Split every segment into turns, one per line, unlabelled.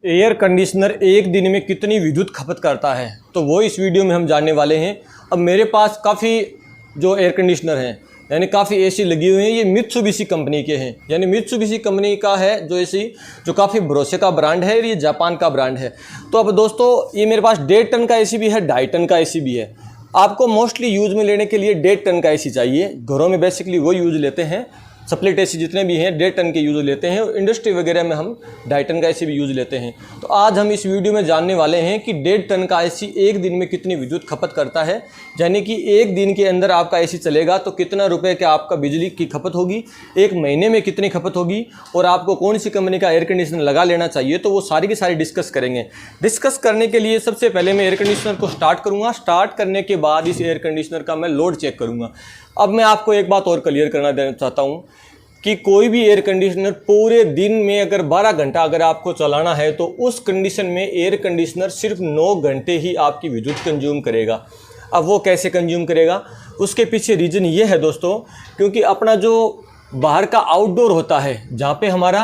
Air conditioner एक दिन में कितनी विद्युत खपत करता है, तो वो इस वीडियो में हम जानने वाले हैं। अब मेरे पास काफ़ी जो एयर कंडीशनर हैं यानी काफ़ी एसी लगी हुई हैं, ये मित्सुबिशी कंपनी के हैं। यानी मित्सुबिशी कंपनी का है जो एसी, जो काफ़ी भरोसे का ब्रांड है और ये जापान का ब्रांड है। तो अब दोस्तों ये मेरे पास 1.5 टन का एसी भी है, 2.5 टन का एसी भी है। आपको मोस्टली यूज़ में लेने के लिए 1.5 टन का एसी चाहिए। घरों में बेसिकली वो यूज़ लेते हैं, स्प्लिट एसी जितने भी हैं 1.5 टन के यूज़ लेते हैं, और इंडस्ट्री वगैरह में हम 2.5 टन का एसी भी यूज़ लेते हैं। तो आज हम इस वीडियो में जानने वाले हैं कि 1.5 टन का एसी एक दिन में कितनी विद्युत खपत करता है। यानी कि एक दिन के अंदर आपका एसी चलेगा तो कितना रुपए का आपका बिजली की खपत होगी, एक महीने में कितनी खपत होगी, और आपको कौन सी कंपनी का एयर कंडीशनर लगा लेना चाहिए। तो वो सारी की सारी डिस्कस करेंगे। डिस्कस करने के लिए सबसे पहले मैं एयर कंडीशनर को स्टार्ट करूँगा। स्टार्ट करने के बाद इस एयर कंडीशनर का मैं लोड चेक करूँगा। अब मैं आपको एक बात और क्लियर करना देना चाहता हूँ कि कोई भी एयर कंडीशनर पूरे दिन में अगर 12 घंटा अगर आपको चलाना है तो उस कंडीशन में एयर कंडीशनर सिर्फ 9 घंटे ही आपकी विद्युत कंज्यूम करेगा। अब वो कैसे कंज्यूम करेगा, उसके पीछे रीज़न ये है दोस्तों, क्योंकि अपना जो बाहर का आउटडोर होता है जहाँ पे हमारा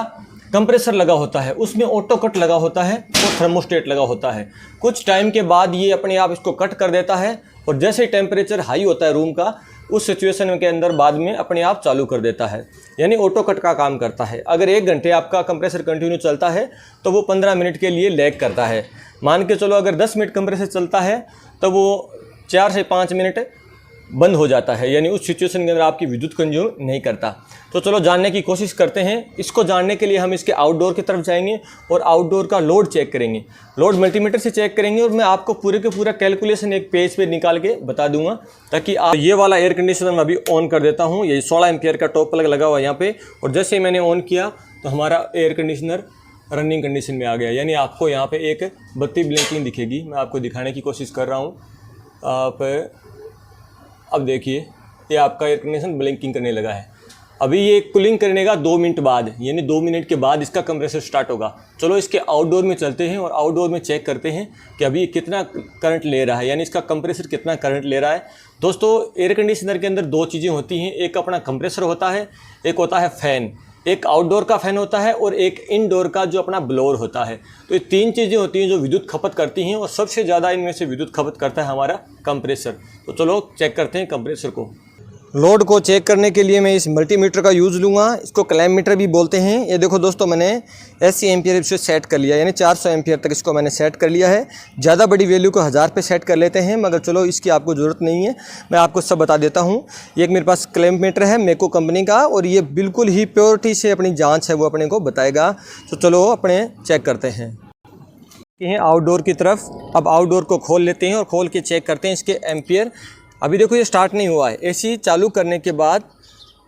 कंप्रेसर लगा होता है उसमें ऑटो कट लगा होता है और थर्मोस्टेट लगा होता है। कुछ टाइम के बाद ये अपने आप इसको कट कर देता है और जैसे टेम्परेचर हाई होता है रूम का, उस सिचुएशन के अंदर बाद में अपने आप चालू कर देता है। यानी ऑटो कट का काम करता है। अगर 1 घंटे आपका कंप्रेसर कंटिन्यू चलता है तो वो 15 मिनट के लिए लैग करता है। मान के चलो अगर 10 मिनट कंप्रेसर चलता है तो वो 4 से 5 मिनट बंद हो जाता है। यानी उस सिचुएशन के अंदर आपकी विद्युत कंज्यूम नहीं करता। तो चलो जानने की कोशिश करते हैं। इसको जानने के लिए हम इसके आउटडोर की तरफ जाएंगे और आउटडोर का लोड चेक करेंगे। लोड मल्टीमीटर से चेक करेंगे और मैं आपको पूरे के पूरा कैलकुलेशन एक पेज पे निकाल के बता दूंगा, ताकि आप ये वाला एयर कंडीशनर मैं अभी ऑन कर देता हूँ। ये 16 एम्पियर का टॉप प्लग लगा हुआ है यहाँ पे, और जैसे ही मैंने ऑन किया तो हमारा एयर कंडीशनर रनिंग कंडीशन में आ गया। यानी आपको यहाँ पे एक बत्ती ब्लिंकिंग दिखेगी। मैं आपको दिखाने की कोशिश कर रहा हूँ। आप अब देखिए ये आपका एयर कंडीशन ब्लिंकिंग करने लगा है। अभी ये कूलिंग करने का 2 मिनट बाद, यानी 2 मिनट के बाद इसका कंप्रेसर स्टार्ट होगा। चलो इसके आउटडोर में चलते हैं और आउटडोर में चेक करते हैं कि अभी कितना करंट ले रहा है, यानी इसका कंप्रेसर कितना करंट ले रहा है। दोस्तों एयर कंडीशनर के अंदर 2 चीज़ें होती हैं, एक अपना कंप्रेसर होता है, एक होता है फ़ैन। एक आउटडोर का फ़ैन होता है और एक इनडोर का जो अपना ब्लोअर होता है। तो ये 3 चीज़ें होती हैं जो विद्युत खपत करती हैं, और सबसे ज़्यादा इनमें से विद्युत खपत करता है हमारा कंप्रेसर। तो चलो चेक करते हैं कंप्रेसर को। लोड को चेक करने के लिए मैं इस मल्टीमीटर का यूज़ लूँगा। इसको क्लैम्प मीटर भी बोलते हैं। ये देखो दोस्तों, मैंने 80 एम्पियर इसे सेट कर लिया, यानी 400 एम्पियर तक इसको मैंने सेट कर लिया है। ज़्यादा बड़ी वैल्यू को 1000 पे सेट कर लेते हैं, मगर चलो इसकी आपको ज़रूरत नहीं है, मैं आपको सब बता देता हूँ। एक मेरे पास क्लैम्प मीटर है मेको कंपनी का, और ये बिल्कुल ही प्योरिटी से अपनी जाँच है वो अपने को बताएगा। तो चलो अपने चेक करते हैं आउटडोर की तरफ। अब आउटडोर को खोल लेते हैं और खोल के चेक करते हैं इसके एम्पियर। अभी देखो ये स्टार्ट नहीं हुआ है। एसी चालू करने के बाद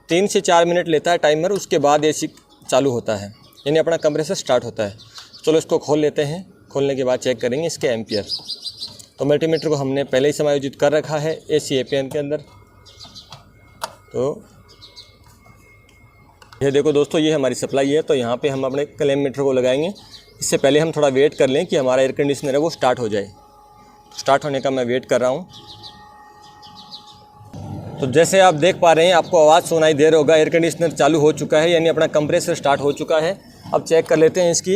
3 से 4 मिनट लेता है टाइमर, उसके बाद एसी चालू होता है, यानी अपना कंप्रेसर स्टार्ट होता है। चलो इसको खोल लेते हैं। खोलने के बाद चेक करेंगे इसके एम्पियर। तो मल्टीमीटर को हमने पहले ही समायोजित कर रखा है एसी एपीएन के अंदर। तो ये देखो दोस्तों, ये हमारी सप्लाई है। तो यहाँ पर हम अपने क्लैम्प मीटर को लगाएंगे। इससे पहले हम थोड़ा वेट कर लें कि हमारा एयर कंडीशनर है वो स्टार्ट हो जाए। स्टार्ट होने का मैं वेट कर रहा हूँ। तो जैसे आप देख पा रहे हैं, आपको आवाज़ सुनाई दे रहा होगा, एयर कंडीशनर चालू हो चुका है, यानी अपना कंप्रेसर स्टार्ट हो चुका है। अब चेक कर लेते हैं इसकी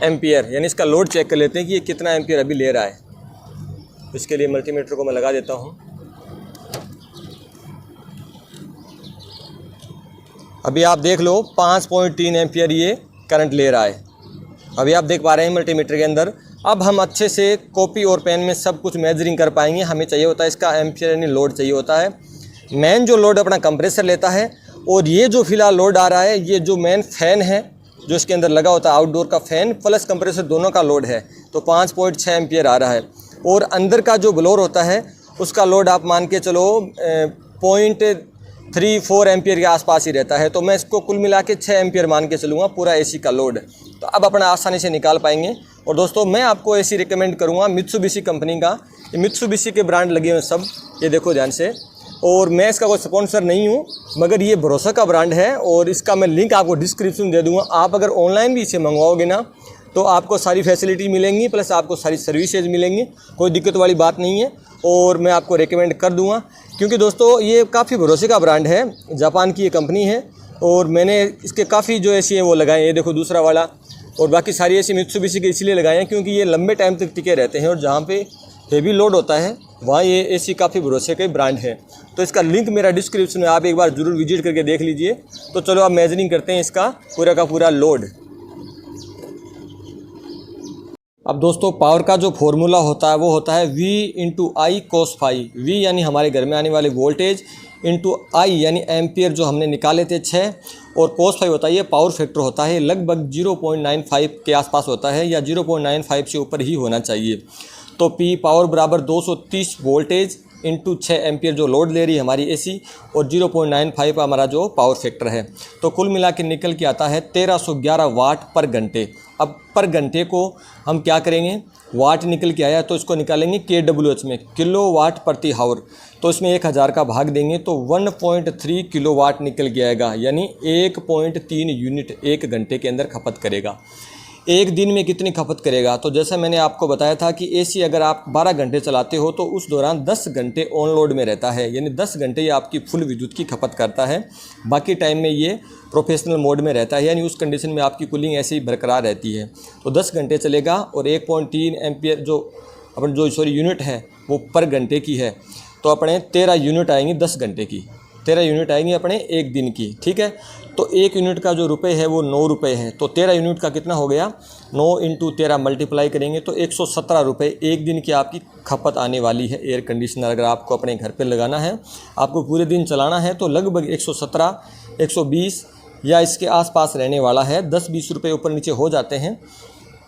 एम्पियर, यानी इसका लोड चेक कर लेते हैं कि ये कितना एम्पियर अभी ले रहा है। तो इसके लिए मल्टीमीटर को मैं लगा देता हूँ। अभी आप देख लो 5.3 एम्पियर ये करंट ले रहा है। अभी आप देख पा रहे हैं मल्टीमीटर के अंदर। अब हम अच्छे से कॉपी और पेन में सब कुछ मेजरिंग कर पाएंगे। हमें चाहिए होता है इसका एम्पियर, यानी लोड चाहिए होता है। मेन जो लोड अपना कंप्रेसर लेता है, और ये जो फिलहाल लोड आ रहा है, ये जो मेन फ़ैन है जो इसके अंदर लगा होता है, आउटडोर का फ़ैन प्लस कंप्रेसर दोनों का लोड है। तो 5.6 एम्पियर आ रहा है। और अंदर का जो ब्लोअर होता है उसका लोड आप मान के चलो 0.34 एम्पियर के आसपास ही रहता है। तो मैं इसको कुल मिला के 6 एम्पियर मान के चलूँगा पूरा एसी का लोड। तो अब अपना आसानी से निकाल पाएंगे। और दोस्तों मैं आपको एसी रिकमेंड करूँगा मित्सुबिशी कंपनी का। ये मित्सुबिशी के ब्रांड लगे हुए सब, ये देखो ध्यान से। और मैं इसका कोई स्पॉन्सर नहीं हूँ, मगर ये भरोसा का ब्रांड है, और इसका मैं लिंक आपको डिस्क्रिप्शन दे दूँगा। आप अगर ऑनलाइन भी इसे मंगवाओगे ना तो आपको सारी फैसिलिटी मिलेंगी, प्लस आपको सारी सर्विसेज मिलेंगी। कोई दिक्कत वाली बात नहीं है, और मैं आपको रिकमेंड कर दूँगा, क्योंकि दोस्तों ये काफ़ी भरोसे का ब्रांड है। जापान की ये कंपनी है, और मैंने इसके काफ़ी जो एसी है वो लगाए। ये देखो दूसरा वाला और बाकी सारी एसी मित्सुबिशी के इसलिए लगाए हैं क्योंकि ये लंबे टाइम तक टिके रहते हैं और जहाँ पे हेवी लोड होता है वहाँ ये एसी काफ़ी भरोसे के ब्रांड है। तो इसका लिंक मेरा डिस्क्रिप्शन में, आप एक बार ज़रूर विजिट करके देख लीजिए। तो चलो अब मेजरिंग करते हैं इसका पूरा का पूरा लोड। अब दोस्तों पावर का जो फॉर्मूला होता है वो होता है V इंटू आई कोस फाई। V यानी हमारे घर में आने वाले वोल्टेज, इंटू आई यानी एम्पियर जो हमने निकाले थे 6, और कोस फाई होता है ये पावर फैक्टर होता है, लगभग 0.95 के आसपास होता है या 0.95 से ऊपर ही होना चाहिए। तो P पावर बराबर 230 वोल्टेज इंटू 6 एम्पियर जो लोड ले रही है हमारी एसी, और 0.95 हमारा जो पावर फैक्टर है। तो कुल मिला के निकल के आता है 1311 वाट पर घंटे। अब पर घंटे को हम क्या करेंगे, वाट निकल के आया तो इसको निकालेंगे KWH में, किलो वाट प्रति हावर। तो इसमें 1000 का भाग देंगे तो 1.3 किलोवाट निकल के आएगा, यानी 1.3 यूनिट एक घंटे के अंदर खपत करेगा। एक दिन में कितनी खपत करेगा, तो जैसा मैंने आपको बताया था कि एसी अगर आप 12 घंटे चलाते हो तो उस दौरान 10 घंटे ऑन लोड में रहता है, यानी 10 घंटे ये आपकी फुल विद्युत की खपत करता है। बाकी टाइम में ये प्रोफेशनल मोड में रहता है, यानी उस कंडीशन में आपकी कूलिंग ऐसे ही बरकरार रहती है। तो 10 घंटे चलेगा और 1.3 एम्पियर जो यूनिट है वो पर घंटे की है। तो अपने 13 यूनिट आएंगी 10 घंटे की, 13 यूनिट आएंगी अपने एक दिन की, ठीक है। तो एक यूनिट का जो रुपए है वो 9 रुपये है। तो 13 यूनिट का कितना हो गया, 9 इंटू 13 मल्टीप्लाई करेंगे तो 117 रुपये एक दिन की आपकी खपत आने वाली है। एयर कंडीशनर अगर आपको अपने घर पे लगाना है, आपको पूरे दिन चलाना है, तो लगभग 117, 120 या इसके आसपास रहने वाला है। 10-20 रुपये ऊपर नीचे हो जाते हैं।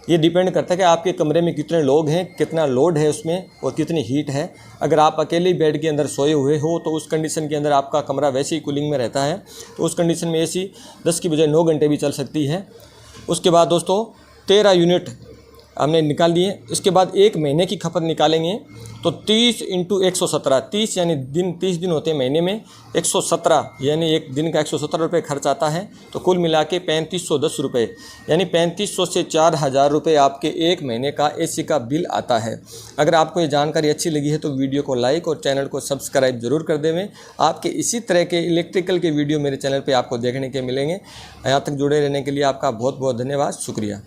ये डिपेंड करता है कि आपके कमरे में कितने लोग हैं, कितना लोड है उसमें और कितनी हीट है। अगर आप अकेले बेड के अंदर सोए हुए हो तो उस कंडीशन के अंदर आपका कमरा वैसे ही कूलिंग में रहता है, तो उस कंडीशन में एसी 10 की बजाय 9 घंटे भी चल सकती है। उसके बाद दोस्तों 13 यूनिट हमने निकाल लिए। इसके बाद एक महीने की खपत निकालेंगे तो 30 इंटू 117, 30 यानी दिन, 30 दिन होते हैं महीने में, 117 यानी एक दिन का 117 रुपये खर्च आता है। तो कुल मिला के 3510 रुपये, यानी 3500 से 4000 रुपये आपके एक महीने का एसी का बिल आता है। अगर आपको ये जानकारी अच्छी लगी है तो वीडियो को लाइक और चैनल को सब्सक्राइब जरूर कर देवें। आपके इसी तरह के इलेक्ट्रिकल के वीडियो मेरे चैनल पर आपको देखने के मिलेंगे। यहाँ तक जुड़े रहने के लिए आपका बहुत बहुत धन्यवाद, शुक्रिया।